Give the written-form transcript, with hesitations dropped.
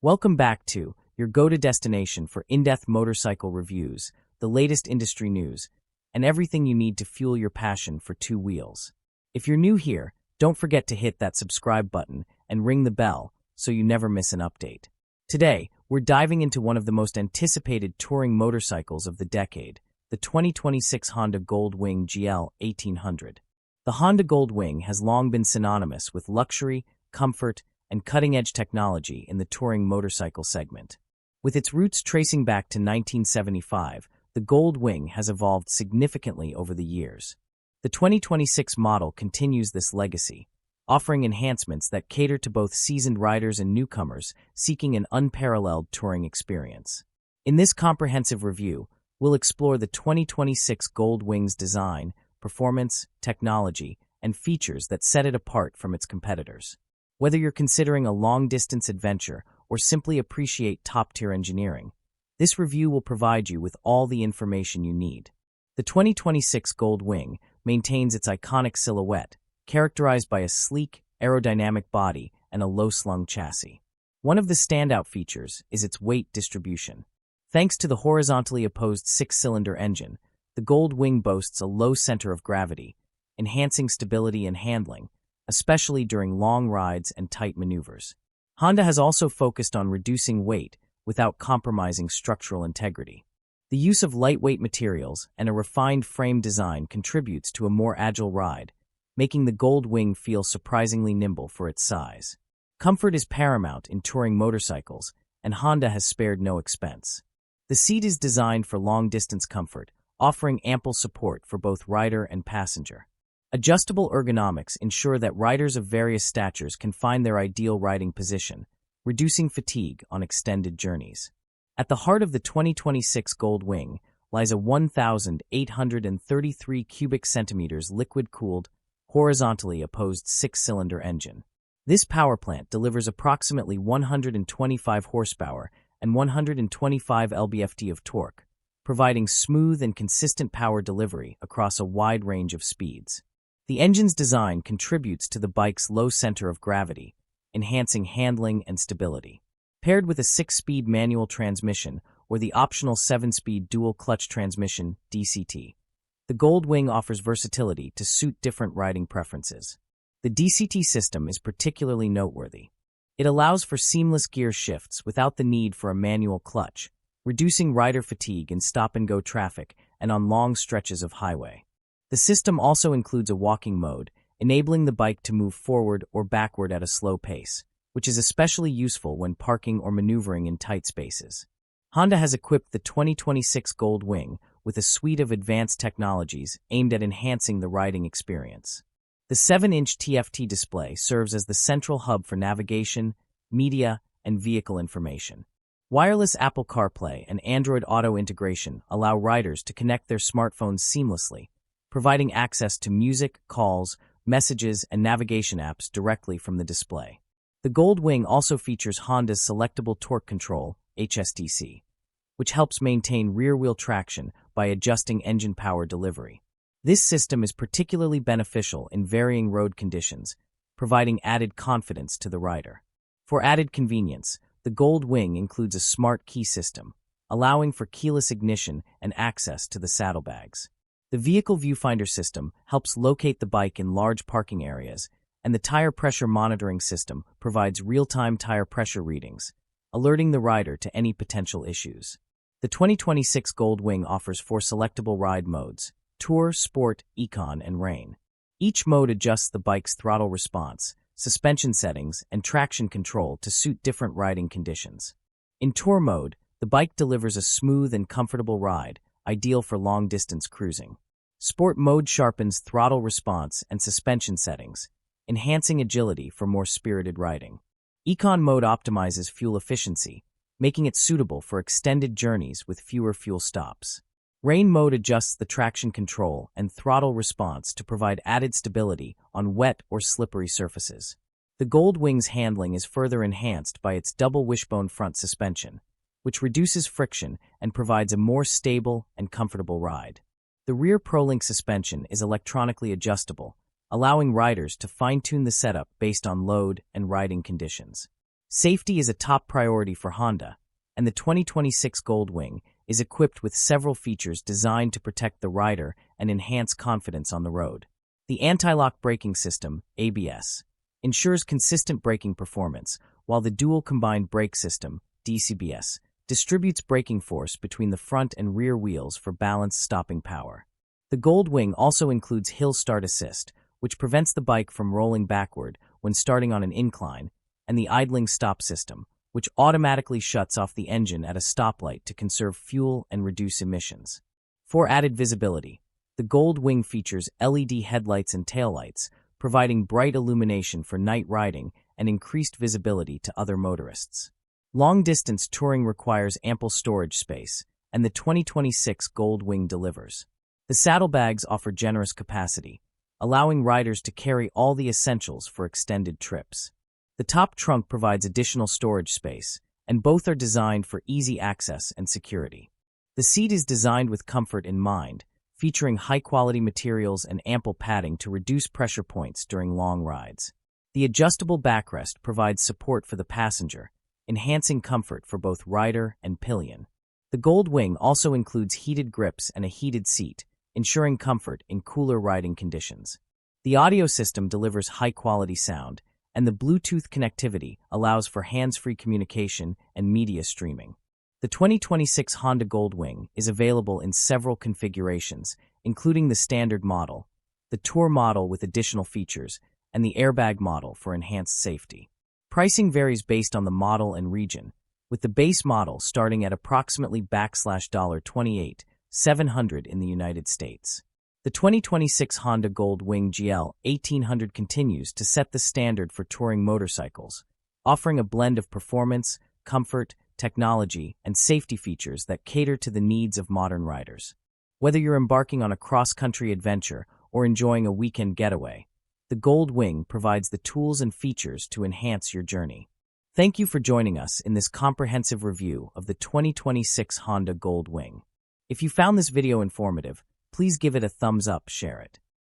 Welcome back to your go-to destination for in-depth motorcycle reviews, the latest industry news, and everything you need to fuel your passion for two wheels. If you're new here, don't forget to hit that subscribe button and ring the bell so you never miss an update. Today, we're diving into one of the most anticipated touring motorcycles of the decade, the 2026 Honda Gold Wing GL1800. The Honda Gold Wing has long been synonymous with luxury, comfort, and cutting-edge technology in the touring motorcycle segment. With its roots tracing back to 1975, the Gold Wing has evolved significantly over the years. The 2026 model continues this legacy, offering enhancements that cater to both seasoned riders and newcomers seeking an unparalleled touring experience. In this comprehensive review, we'll explore the 2026 Gold Wing's design, performance, technology, and features that set it apart from its competitors. Whether you're considering a long-distance adventure or simply appreciate top-tier engineering, this review will provide you with all the information you need. The 2026 Gold Wing maintains its iconic silhouette, characterized by a sleek, aerodynamic body and a low-slung chassis. One of the standout features is its weight distribution. Thanks to the horizontally opposed six-cylinder engine, the Gold Wing boasts a low center of gravity, enhancing stability and handling, especially during long rides and tight maneuvers. Honda has also focused on reducing weight without compromising structural integrity. The use of lightweight materials and a refined frame design contributes to a more agile ride, making the Gold Wing feel surprisingly nimble for its size. Comfort is paramount in touring motorcycles, and Honda has spared no expense. The seat is designed for long-distance comfort, offering ample support for both rider and passenger. Adjustable ergonomics ensure that riders of various statures can find their ideal riding position, reducing fatigue on extended journeys. At the heart of the 2026 Gold Wing lies a 1,833 cubic centimeters liquid-cooled, horizontally opposed six-cylinder engine. This power plant delivers approximately 125 horsepower and 125 lb-ft of torque, providing smooth and consistent power delivery across a wide range of speeds. The engine's design contributes to the bike's low center of gravity, enhancing handling and stability. Paired with a 6-speed manual transmission or the optional 7-speed dual-clutch transmission (DCT), the Gold Wing offers versatility to suit different riding preferences. The DCT system is particularly noteworthy. It allows for seamless gear shifts without the need for a manual clutch, reducing rider fatigue in stop-and-go traffic and on long stretches of highway. The system also includes a walking mode, enabling the bike to move forward or backward at a slow pace, which is especially useful when parking or maneuvering in tight spaces. Honda has equipped the 2026 Gold Wing with a suite of advanced technologies aimed at enhancing the riding experience. The 7-inch TFT display serves as the central hub for navigation, media, and vehicle information. Wireless Apple CarPlay and Android Auto integration allow riders to connect their smartphones seamlessly, providing access to music, calls, messages, and navigation apps directly from the display. The Gold Wing also features Honda's Selectable Torque Control, HSTC, which helps maintain rear-wheel traction by adjusting engine power delivery. This system is particularly beneficial in varying road conditions, providing added confidence to the rider. For added convenience, the Gold Wing includes a smart key system, allowing for keyless ignition and access to the saddlebags. The vehicle viewfinder system helps locate the bike in large parking areas, and the tire pressure monitoring system provides real-time tire pressure readings, alerting the rider to any potential issues. The 2026 Gold Wing offers 4 selectable ride modes: Tour, Sport, Econ, and Rain. Each mode adjusts the bike's throttle response, suspension settings, and traction control to suit different riding conditions. In Tour mode, the bike delivers a smooth and comfortable ride, ideal for long-distance cruising. Sport mode sharpens throttle response and suspension settings, enhancing agility for more spirited riding. Econ mode optimizes fuel efficiency, making it suitable for extended journeys with fewer fuel stops. Rain mode adjusts the traction control and throttle response to provide added stability on wet or slippery surfaces. The Gold Wing's handling is further enhanced by its double wishbone front suspension, which reduces friction and provides a more stable and comfortable ride. The rear ProLink suspension is electronically adjustable, allowing riders to fine-tune the setup based on load and riding conditions. Safety is a top priority for Honda, and the 2026 Gold Wing is equipped with several features designed to protect the rider and enhance confidence on the road. The anti-lock braking system, ABS, ensures consistent braking performance, while the dual combined brake system, DCBS, distributes braking force between the front and rear wheels for balanced stopping power. The Gold Wing also includes hill start assist, which prevents the bike from rolling backward when starting on an incline, and the idling stop system, which automatically shuts off the engine at a stoplight to conserve fuel and reduce emissions. For added visibility, the Gold Wing features LED headlights and taillights, providing bright illumination for night riding and increased visibility to other motorists. Long-distance touring requires ample storage space, and the 2026 Gold Wing delivers. The saddlebags offer generous capacity, allowing riders to carry all the essentials for extended trips. The top trunk provides additional storage space, and both are designed for easy access and security. The seat is designed with comfort in mind, featuring high-quality materials and ample padding to reduce pressure points during long rides. The adjustable backrest provides support for the passenger, enhancing comfort for both rider and pillion. The Gold Wing also includes heated grips and a heated seat, ensuring comfort in cooler riding conditions. The audio system delivers high-quality sound, and the Bluetooth connectivity allows for hands-free communication and media streaming. The 2026 Honda Gold Wing is available in several configurations, including the standard model, the Tour model with additional features, and the airbag model for enhanced safety. Pricing varies based on the model and region, with the base model starting at approximately $28,700 in the United States. The 2026 Honda Gold Wing GL1800 continues to set the standard for touring motorcycles, offering a blend of performance, comfort, technology, and safety features that cater to the needs of modern riders. Whether you're embarking on a cross-country adventure or enjoying a weekend getaway, the Gold Wing provides the tools and features to enhance your journey. Thank you for joining us in this comprehensive review of the 2026 Honda Gold Wing. If you found this video informative, please give it a thumbs up, share it,